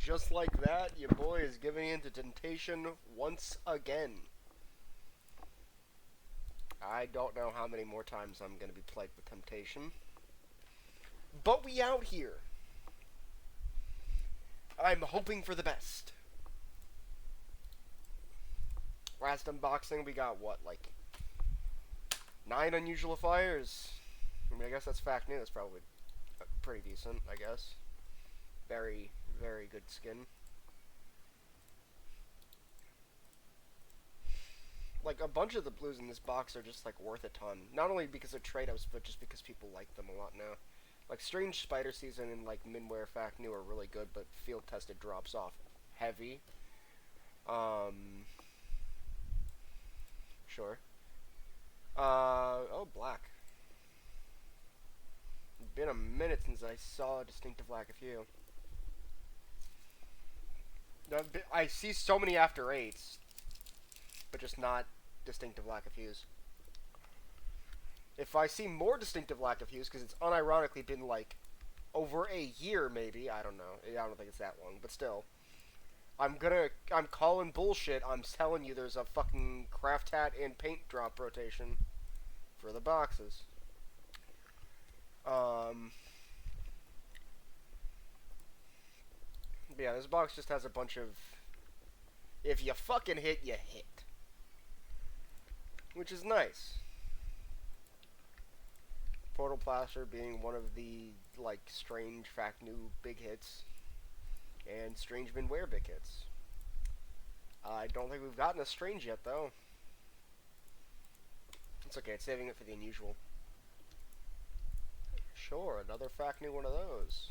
just like that, your boy is giving in to temptation once again. I don't know how many more times I'm going to be plagued with temptation. But we out here. I'm hoping for the best. Last unboxing, we got what, like 9 unusual fires? I mean, I guess that's fact new. That's probably pretty decent, I guess. Very, very good skin. Like, a bunch of the blues in this box are just, like, worth a ton. Not only because they're trade-ups, but just because people like them a lot now. Like, Strange Spider Season and, like, Minware Fact New are really good, but field-tested drops off heavy. Sure. Oh, black. It's been a minute since I saw a distinctive lack of hue. I see so many after 8s, but just not distinctive lack of hues. If I see more distinctive lack of hues, because it's unironically been like over a year, maybe, I don't know. I don't think it's that long, but still. I'm calling bullshit. I'm telling you there's a fucking craft hat and paint drop rotation for the boxes. Yeah, this box just has a bunch of, if you fucking hit, you hit. Which is nice. Portal Plaster being one of the, like, Strange Fact New big hits. And Strange Minware big hits. I don't think we've gotten a Strange yet, though. It's okay, it's saving it for the unusual. Sure, another Fact New one of those.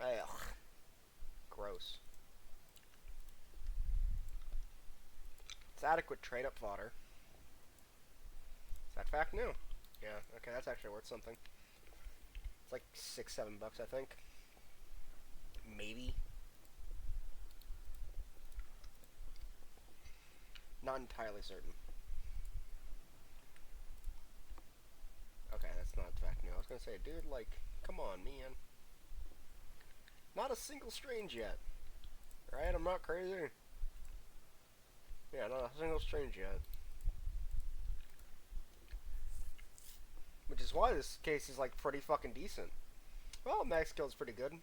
Ugh. Gross. It's adequate trade-up fodder. Is that Fact New? Yeah, okay, that's actually worth something. It's like $6-7 bucks, I think. Maybe. Not entirely certain. Okay, that's not Fact New. I was gonna say, dude, like, come on, man. Not a single Strange yet. Right? I'm not crazy. Yeah, not a single Strange yet. Which is why this case is, like, pretty fucking decent. Well, max skill's pretty good.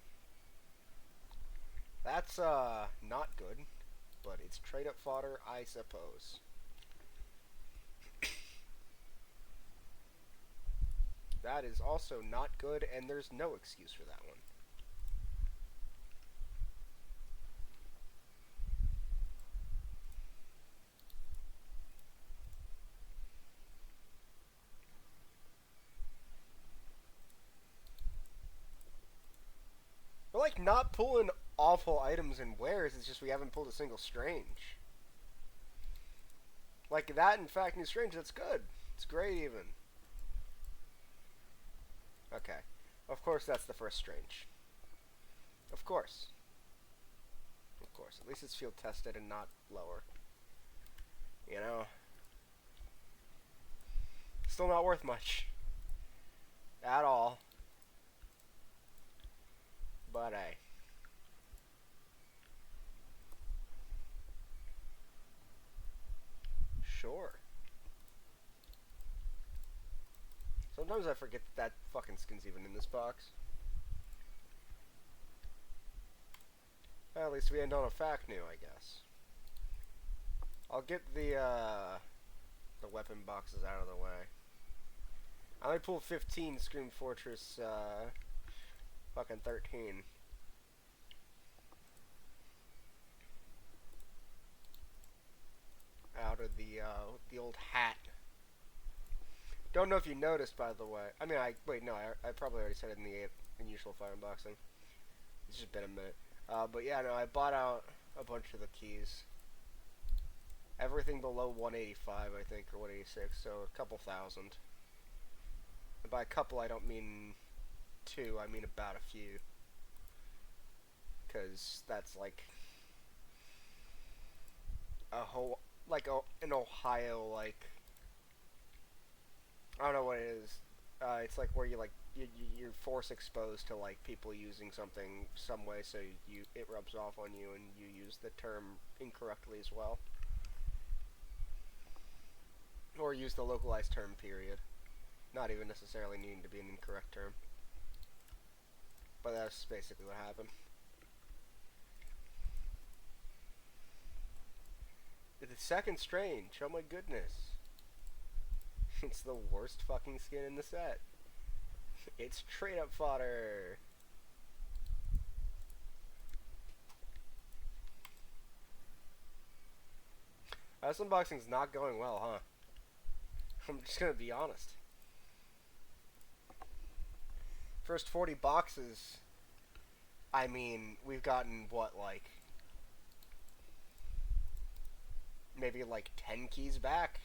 That's, not good. But it's trade-up fodder, I suppose. That is also not good, and there's no excuse for that one. We're, like, not pulling awful items and wares, it's just we haven't pulled a single Strange. Like, that, in fact, New Strange, that's good. It's great, even. Okay. Of course that's the first Strange. Of course. Of course. At least it's field tested and not lower. You know? Still not worth much. At all. But hey. Sure. Sometimes I forget that fucking skin's even in this box. Well, at least we end on a Fact New, I guess. I'll get the weapon boxes out of the way. I only pulled 15 Scream Fortress, fucking 13. Out of the old hat. Don't know if you noticed, by the way. I mean, I probably already said it in the unusual fire unboxing. It's just been a minute. But yeah, no, I bought out a bunch of the keys. Everything below 185, I think, or 186, so a couple thousand. And by a couple, I don't mean 2, I mean about a few. Because that's like a whole, like an Ohio, like, I don't know what it is. It's like where you like you're force exposed to like people using something some way, so it rubs off on you, and you use the term incorrectly as well, or use the localized term period, not even necessarily needing to be an incorrect term. But that's basically what happened. The second Strange, oh my goodness. It's the worst fucking skin in the set. It's trade up fodder. This unboxing's not going well, huh? I'm just gonna be honest. First 40 boxes, I mean, we've gotten, what, like, maybe like 10 keys back?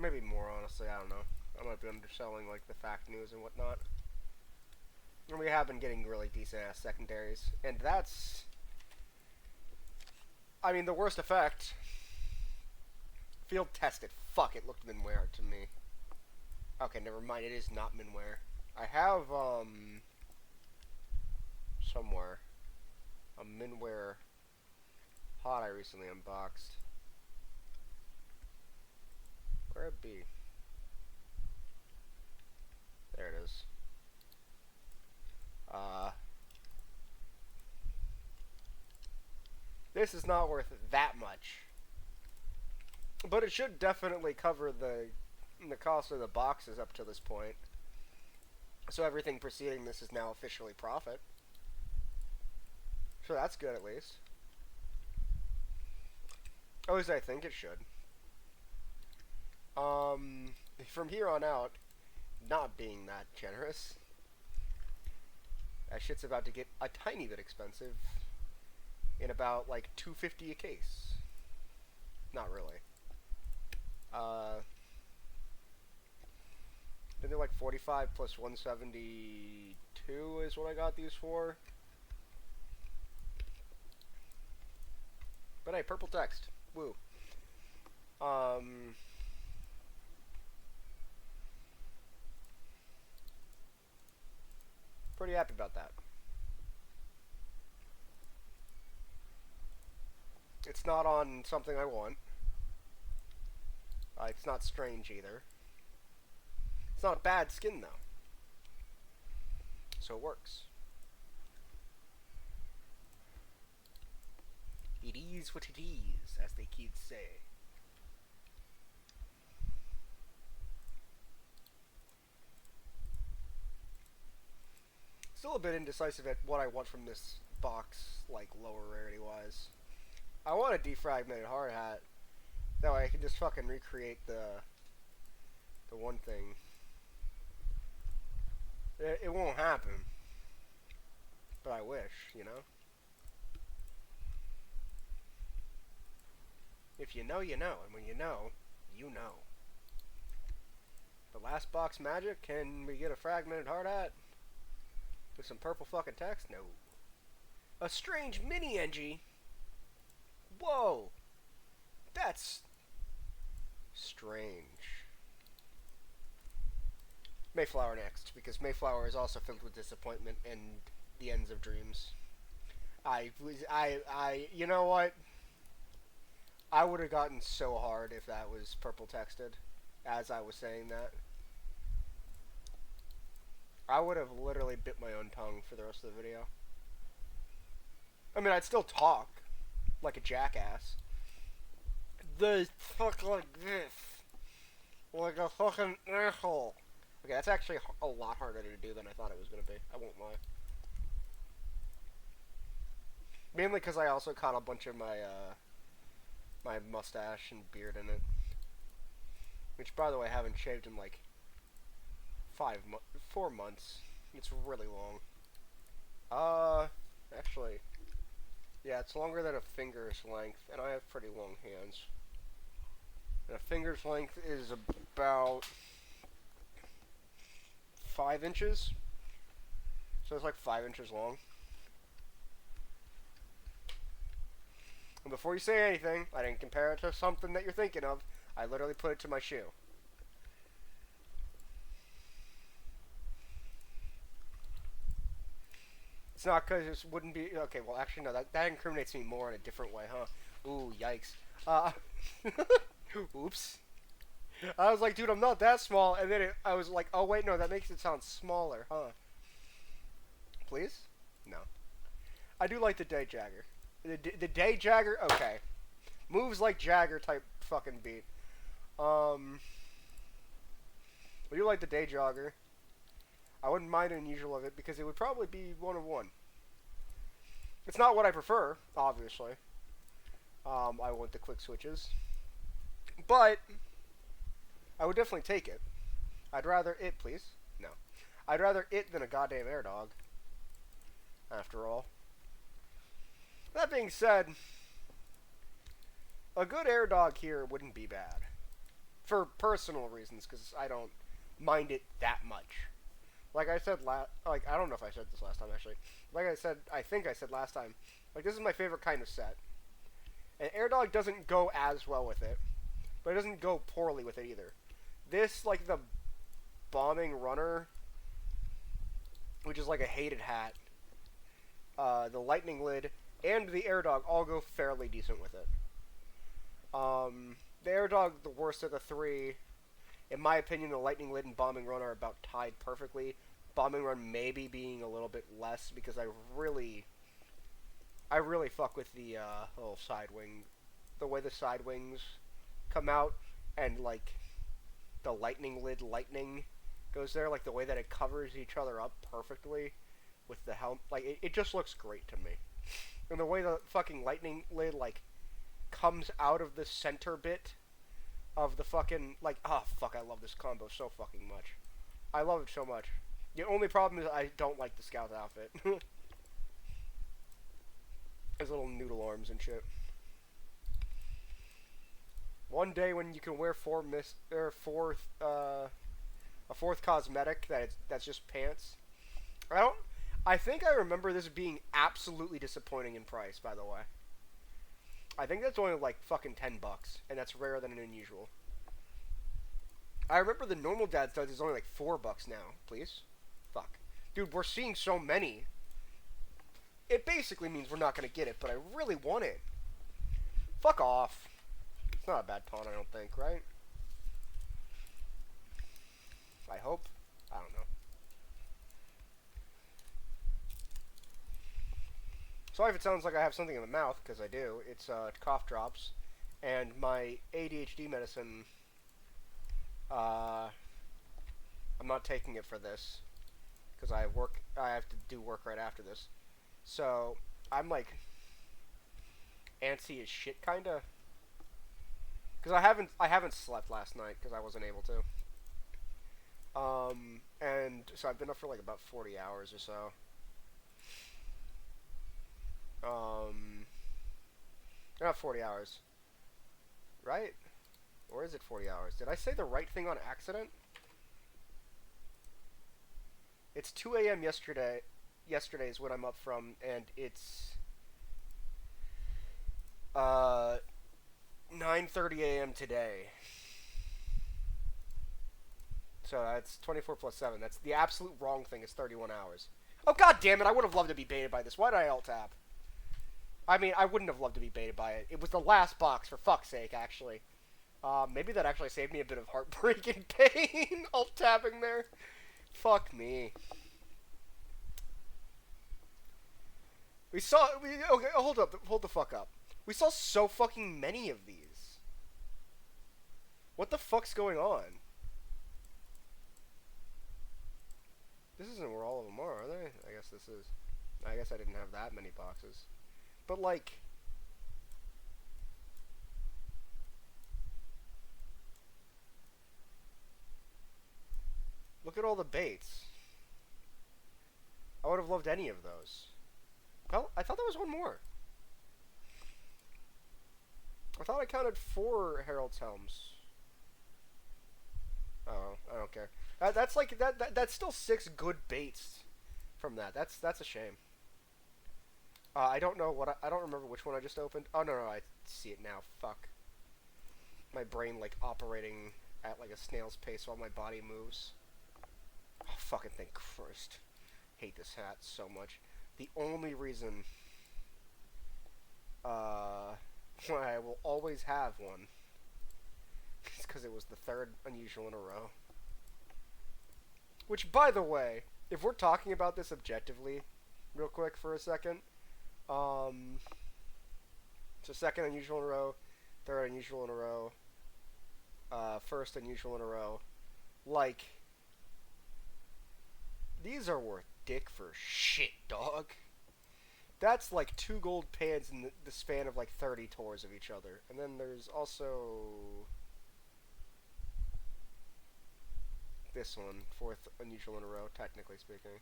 Maybe more, honestly, I don't know. I might be underselling, like, the fact news and whatnot. And we have been getting really decent-ass secondaries. And that's... I mean, the worst effect... Field tested. Fuck, it looked Minware to me. Okay, never mind, it is not Minware. I have, somewhere, a Minware hot I recently unboxed. Where'd it be? There it is. This is not worth that much. But it should definitely cover the cost of the boxes up to this point. So everything preceding this is now officially profit. So that's good, at least. At least I think it should. From here on out, not being that generous. That shit's about to get a tiny bit expensive in about, like, $2.50 a case. Not really. Then they're like 45 plus 172 is what I got these for. But hey, purple text. Woo. Pretty happy about that. It's not on something I want. It's not strange either. It's not a bad skin though. So it works. It is what it is, as the kids say. Still a bit indecisive at what I want from this box, like lower rarity wise. I want a defragmented hard hat. That way I can just fucking recreate the one thing. It won't happen. But I wish, you know? If you know, you know. And when you know, you know. The last box magic, can we get a fragmented hard hat? With some purple fucking text? No. A strange mini-engie? Whoa! That's... strange. Mayflower next, because Mayflower is also filled with disappointment and the ends of dreams. You know what? I would have gotten so hard if that was purple texted, as I was saying that. I would have literally bit my own tongue for the rest of the video. I mean, I'd still talk like a jackass. They talk like this. Like a fucking asshole. Okay, that's actually a lot harder to do than I thought it was going to be. I won't lie. Mainly because I also caught a bunch of my, my mustache and beard in it. Which, by the way, I haven't shaved in, like, 4 months. It's really long. Actually, yeah, it's longer than a finger's length, and I have pretty long hands. And a finger's length is about 5 inches. So it's like 5 inches long. And before you say anything, I didn't compare it to something that you're thinking of. I literally put it to my shoe. It's not because it wouldn't be... Okay, well, actually, no. That incriminates me more in a different way, huh? Ooh, yikes. Uh... Oops. I was like, dude, I'm not that small. And then I was like, oh, wait, no, that makes it sound smaller, huh? Please? No. I do like the Day Jagger. The Day Jagger, okay. Moves like Jagger type fucking beat. I do like the Day Jogger. I wouldn't mind an unusual of it because it would probably be 1 of 1. It's not what I prefer, obviously. I want the quick switches. But I would definitely take it. I'd rather it, please. No. I'd rather it than a goddamn air dog. After all. That being said, a good air dog here wouldn't be bad. For personal reasons, because I don't mind it that much. Like I said I don't know if I said this last time, actually. Like I think I said last time, like, this is my favorite kind of set. And air dog doesn't go as well with it, but it doesn't go poorly with it either. This, like, the bombing runner, which is like a hated hat, the lightning lid, and the air dog all go fairly decent with it. The air dog, the worst of the three. In my opinion, the lightning lid and bombing run are about tied perfectly. Bombing run maybe being a little bit less because I really fuck with the little side wing, the way the side wings come out, and like the lightning lid lightning goes there, like the way that it covers each other up perfectly with the helm, like it just looks great to me. And the way the fucking lightning lid like comes out of the center bit of the fucking, like, oh fuck, I love this combo so fucking much. I love it so much. The only problem is I don't like the scout outfit. His little noodle arms and shit. One day when you can wear a fourth cosmetic that's just pants. I think I remember this being absolutely disappointing in price, by the way. I think that's only like fucking $10, and that's rarer than an unusual. I remember the normal dad studs is only like $4 now. Please? Fuck. Dude, we're seeing so many. It basically means we're not gonna get it, but I really want it. Fuck off. It's not a bad pawn, I don't think, right? I hope. I don't know. Sorry if it sounds like I have something in the mouth, because I do. It's cough drops, and my ADHD medicine, I'm not taking it for this, because I have to do work right after this. So, I'm like, antsy as shit, kinda. Because I haven't slept last night, because I wasn't able to. And so I've been up for like about 40 hours or so. Not 40 hours. Right? Or is it 40 hours? Did I say the right thing on accident? It's 2 a.m. yesterday. Yesterday is when I'm up from, and it's 9:30 a.m. today. So that's 24 plus 7. That's the absolute wrong thing. It's 31 hours. Oh, god damn it. I would have loved to be baited by this. Why did I alt-tab? I mean, I wouldn't have loved to be baited by it. It was the last box, for fuck's sake, actually. Maybe that actually saved me a bit of heartbreak and pain. Alt-tabbing there. Fuck me. Okay, hold the fuck up. We saw so fucking many of these. What the fuck's going on? This isn't where all of them are they? I guess this is. I guess I didn't have that many boxes. But, like, look at all the baits. I would have loved any of those. Well, I thought there was one more. I thought I counted 4 Herald's Helms. Oh, I don't care. That's like that's still 6 good baits from that. That's a shame. I don't know I don't remember which one I just opened. Oh no, I see it now. Fuck. My brain like operating at like a snail's pace while my body moves. Oh, fucking thank Christ. Hate this hat so much. the only reason why I will always have one is because it was the third unusual in a row. Which, by the way, if we're talking about this objectively, real quick for a second, so second unusual in a row, third unusual in a row, first unusual in a row, like, these are worth dick for shit, dog. That's like 2 gold pans in the span of like 30 tours of each other. And then there's also this one, fourth unusual in a row, technically speaking.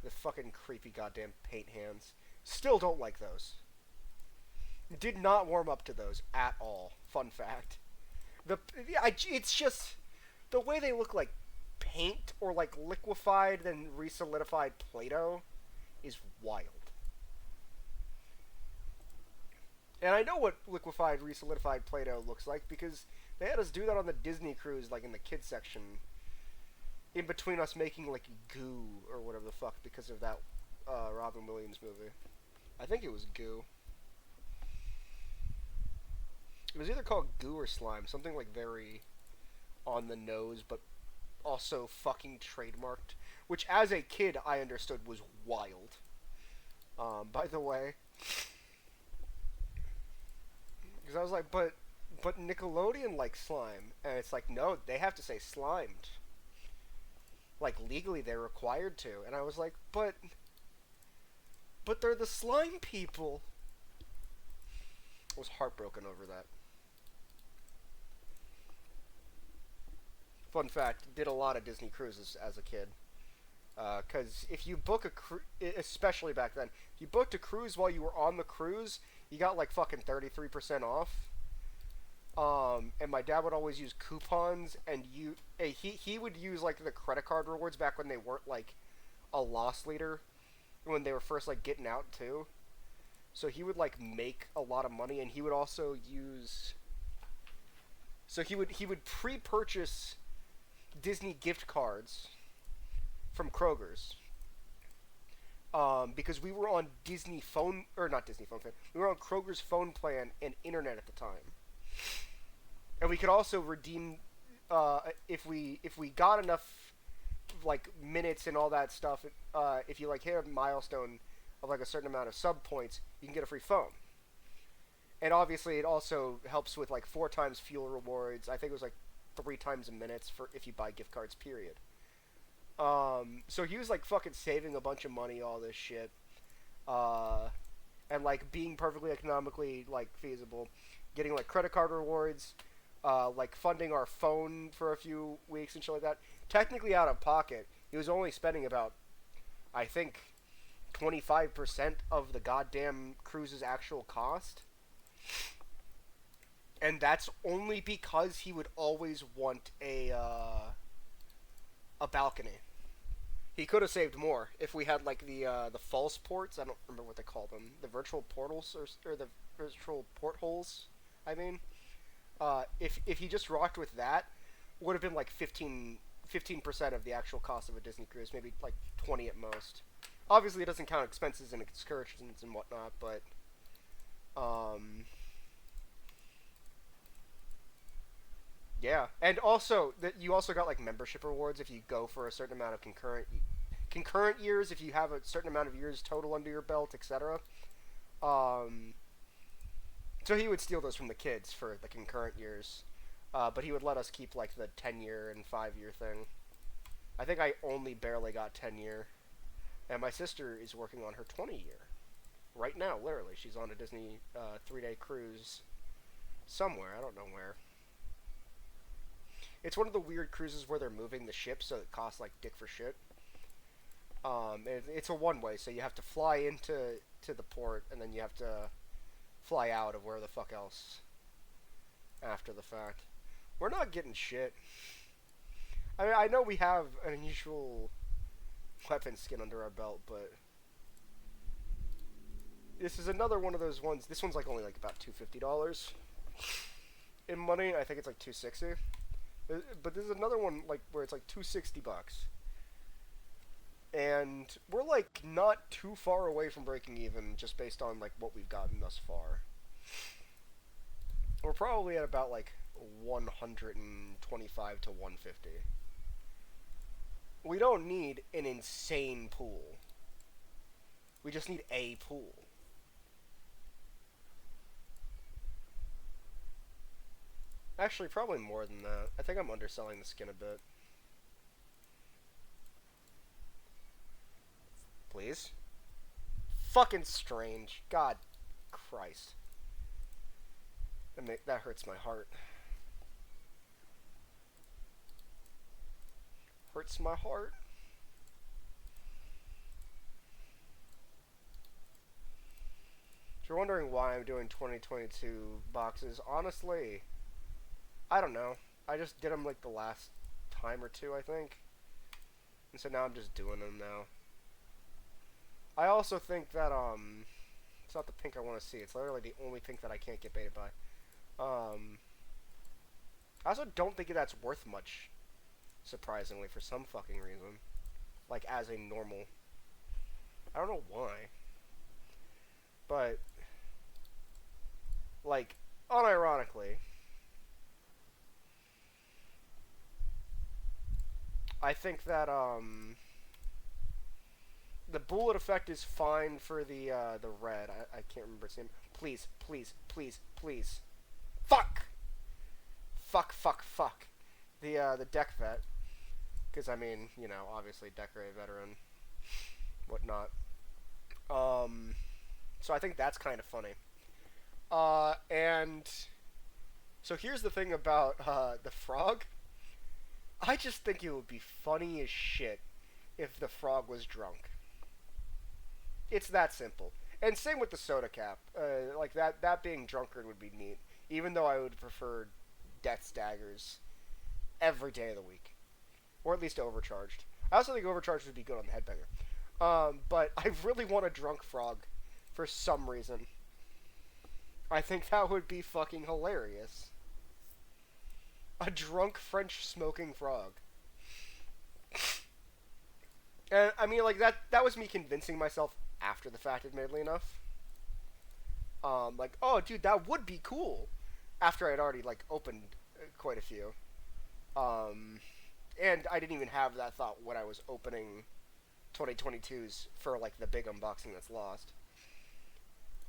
The fucking creepy goddamn paint hands. Still don't like those. Did not warm up to those at all. Fun fact. It's just the way they look like paint or like liquefied then resolidified Play-Doh is wild. And I know what liquefied resolidified Play-Doh looks like because they had us do that on the Disney cruise, like in the kids section, in between us making like goo or whatever the fuck because of that Robin Williams movie. I think it was goo. It was either called goo or slime, something like very on the nose, but also fucking trademarked, which as a kid I understood was wild. By the way, because I was like, but Nickelodeon likes slime, and it's like, no, they have to say slimed. Like legally they're required to, and I was like, but they're the slime people. I was heartbroken over that. Fun fact, did a lot of Disney cruises as a kid. Because if you book a cruise, especially back then, if you booked a cruise while you were on the cruise, you got like fucking 33% off. And my dad would always use coupons, and he would use like the credit card rewards back when they weren't like a loss leader, when they were first like getting out too. So he would like make a lot of money, and he would also use. So he would pre-purchase Disney gift cards from Kroger's, because we were on Disney phone, or not Disney phone plan. We were on Kroger's phone plan and internet at the time, and we could also redeem if we got enough like minutes and all that stuff. If you like hit a milestone of like a certain amount of sub points, you can get a free phone. And obviously, it also helps with like 4 times fuel rewards. I think it was like 3 times a minute for if you buy gift cards. Period. So he was like fucking saving a bunch of money, all this shit, and like being perfectly economically like feasible, getting like credit card rewards, like funding our phone for a few weeks and shit like that. Technically out of pocket, he was only spending about, I think, 25% of the goddamn cruise's actual cost. And that's only because he would always want a balcony. He could have saved more if we had like the false ports. I don't remember what they call them. The virtual portals or the virtual portholes. I mean, if he just rocked with that, would have been like 15% of the actual cost of a Disney cruise, maybe like 20 at most. Obviously, it doesn't count expenses and excursions and whatnot, but yeah, and also you also got like membership rewards if you go for a certain amount of concurrent years, if you have a certain amount of years total under your belt, etc. So he would steal those from the kids for the concurrent years, but he would let us keep like the 10-year and 5-year thing. I think I only barely got 10-year, and my sister is working on her 20-year right now. Literally, she's on a Disney 3-day cruise somewhere. I don't know where. It's one of the weird cruises where they're moving the ship, so it costs like dick for shit. It's a one-way, so you have to fly into the port, and then you have to fly out of where the fuck else after the fact. We're not getting shit. I mean, I know we have an unusual weapon skin under our belt, but this is another one of those ones. This one's like only like about $250 in money. I think it's like $260. But this is another one like where it's like $260. And we're like not too far away from breaking even just based on like what we've gotten thus far. We're probably at about like 125 to 150. We don't need an insane pool. We just need a pool. Actually, probably more than that. I think I'm underselling the skin a bit. Please? Fucking strange. God Christ. That hurts my heart. Hurts my heart. If you're wondering why I'm doing 2022 boxes, honestly, I don't know. I just did them like the last time or two, I think. And so now I'm just doing them now. I also think that, it's not the pink I want to see. It's literally the only pink that I can't get baited by. I also don't think that's worth much, surprisingly, for some fucking reason. Like, as a normal. I don't know why. But, like, unironically, I think that, the bullet effect is fine for the red. I can't remember its name. Please, please, please, please. Fuck! Fuck, fuck, fuck. The deck vet. Because, I mean, you know, obviously decorated veteran, whatnot. So I think that's kind of funny. And so here's the thing about the frog. I just think it would be funny as shit if the frog was drunk. It's that simple. And same with the soda cap. Like that being drunkard would be neat. Even though I would prefer Death's Daggers every day of the week. Or at least Overcharged. I also think Overcharged would be good on the Headbanger. But I really want a drunk frog for some reason. I think that would be fucking hilarious. A drunk French smoking frog. And I mean, like that was me convincing myself after the fact, admittedly enough. Like, oh, dude, that would be cool. After I'd already like opened quite a few. And I didn't even have that thought when I was opening 2022s for like the big unboxing that's lost.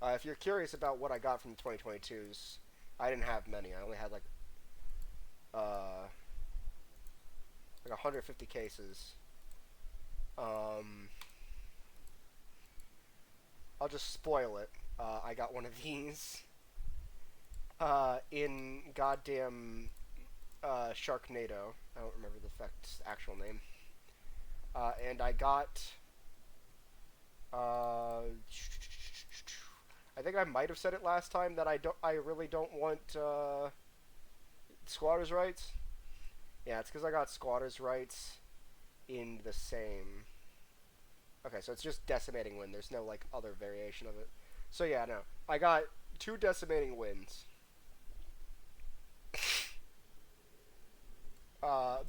If you're curious about what I got from the 2022s, I didn't have many. I only had like 150 cases. I'll just spoil it. I got one of these in goddamn Sharknado. I don't remember the effect's actual name. And I got I think I might have said it last time that I really don't want squatters' rights. Yeah, it's because I got squatters' rights in the same. Okay, so it's just decimating wind. There's no like other variation of it. So yeah, no, I got 2 decimating winds.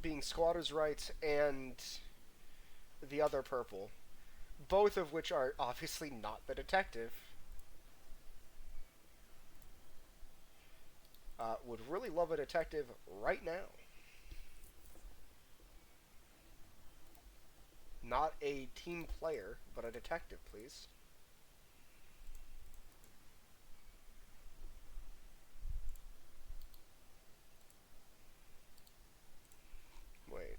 Being squatters' rights and the other purple, both of which are obviously not the detective. Would really love a detective right now. Not a team player, but a detective, please. Wait.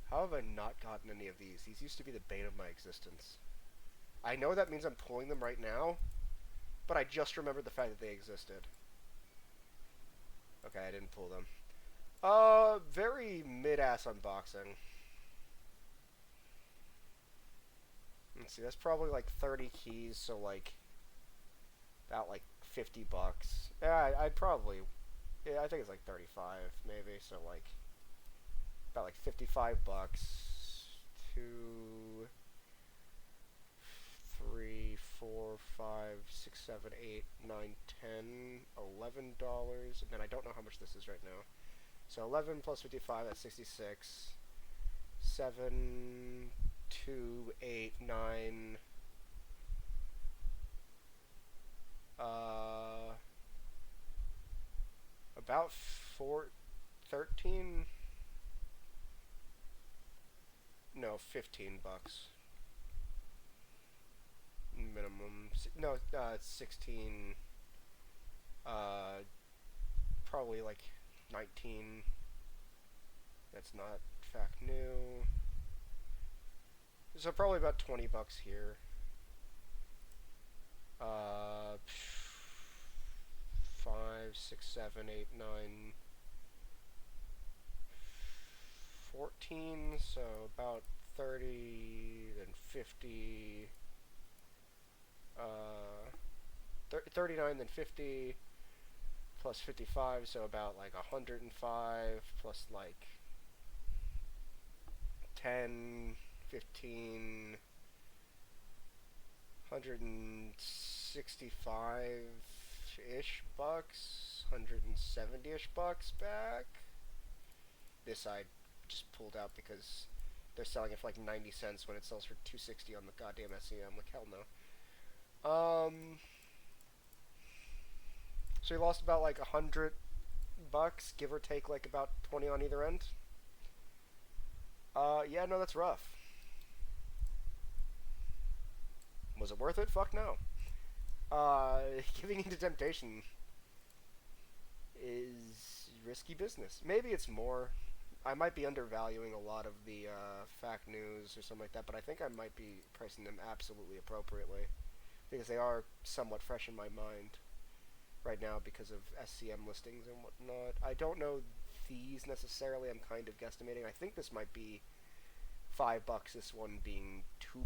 How have I not gotten any of these? These used to be the bane of my existence. I know that means I'm pulling them right now, but I just remembered the fact that they existed. Okay, I didn't pull them. Very mid-ass unboxing. Let's see, that's probably like 30 keys, so like about like $50. Yeah, I'd probably, yeah, I think it's like 35 maybe, so like about like $55. 2, 3, 4, 5, 6, 7, 8, 9, 10, $11, and then I don't know how much this is right now. So 11 plus 55, that's 66. 7, 2, 8, 9. About 13. No, $15 minimum. No, it's 16. Probably like 19. That's not fact new. So probably about $20 here. 5, 6, 7, 8, 9, 14. So about 30, then 50. 39, then 50, plus 55, so about like 105, plus like 10, 15, 165-ish bucks, 170-ish bucks back. This I just pulled out because they're selling it for like 90 cents when it sells for 260 on the goddamn SEM. Like, hell no. So you lost about like $100, give or take like about 20 on either end. Yeah, no, that's rough. Was it worth it? Fuck no. Giving into temptation is risky business. Maybe it's more. I might be undervaluing a lot of the fact news or something like that, but I think I might be pricing them absolutely appropriately because they are somewhat fresh in my mind right now because of SCM listings and whatnot. I don't know these necessarily. I'm kind of guesstimating. I think this might be $5. This one being $2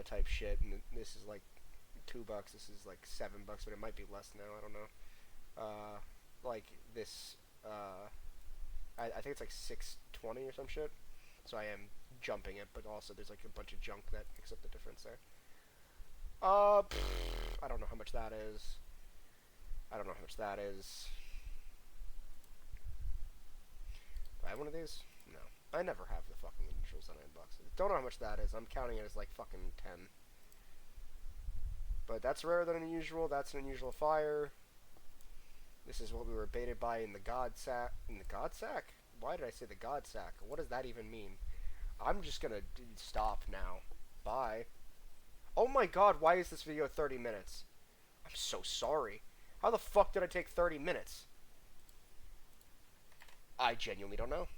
type shit, and this is like $2. This is like $7, but it might be less now. I don't know. Like this. I think it's like 620 or some shit. So I am jumping it, but also there's like a bunch of junk that makes up the difference there. I don't know how much that is. I don't know how much that is. Do I have one of these? No. I never have the fucking unusuals on inboxes. Don't know how much that is. I'm counting it as like fucking 10. But that's rarer than unusual. That's an unusual fire. This is what we were baited by in the God Sack. In the God Sack? Why did I say the God Sack? What does that even mean? I'm just gonna stop now. Bye. Oh my god, why is this video 30 minutes? I'm so sorry. How the fuck did I take 30 minutes? I genuinely don't know.